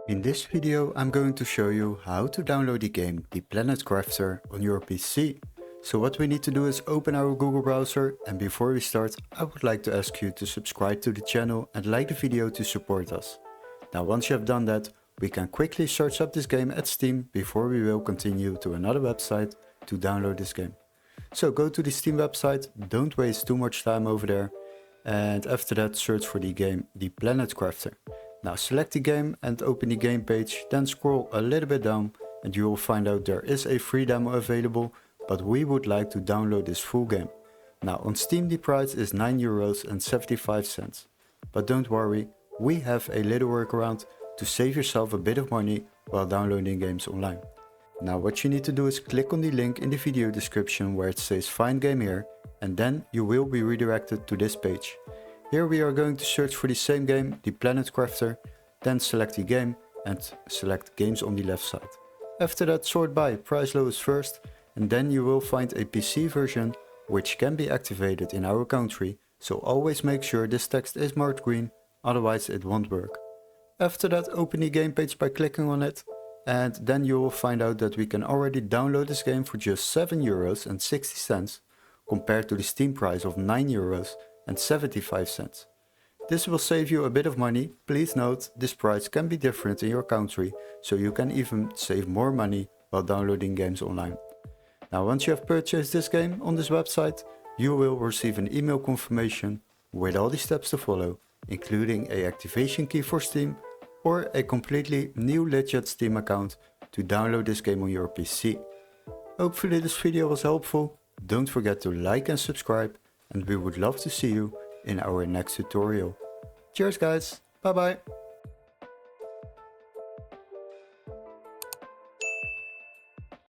In this video I'm going to show you how to download the game The Planet Crafter on your PC. So what we need to do is open our Google browser, and before we start I would like to ask you to subscribe to the channel and like the video to support us. Now once you have done that, we can quickly search up this game at Steam before we will continue to another website to download this game. So go to the Steam website, don't waste too much time over there, and after that search for the game The Planet Crafter. Now select the game and open the game page, then scroll a little bit down and you will find out there is a free demo available, but we would like to download this full game. Now on Steam the price is €9.75, but don't worry, we have a little workaround to save yourself a bit of money while downloading games online. Now what you need to do is click on the link in the video description where it says find game here, and then you will be redirected to this page. Here we are going to search for the same game, The Planet Crafter, then select the game and select games on the left side. After that sort by price lowest first, and then you will find a PC version which can be activated in our country, so always make sure this text is marked green, otherwise it won't work. After that open the game page by clicking on it, and then you will find out that we can already download this game for just €7.60 compared to the Steam price of €9.75. This will save you a bit of money. Please note this price can be different in your country, so you can even save more money while downloading games online. Now once you have purchased this game on this website, you will receive an email confirmation with all the steps to follow, including a activation key for Steam or a completely new legit Steam account to download this game on your PC. Hopefully this video was helpful. Don't forget to like and subscribe, and we would love to see you in our next tutorial. Cheers guys, bye bye!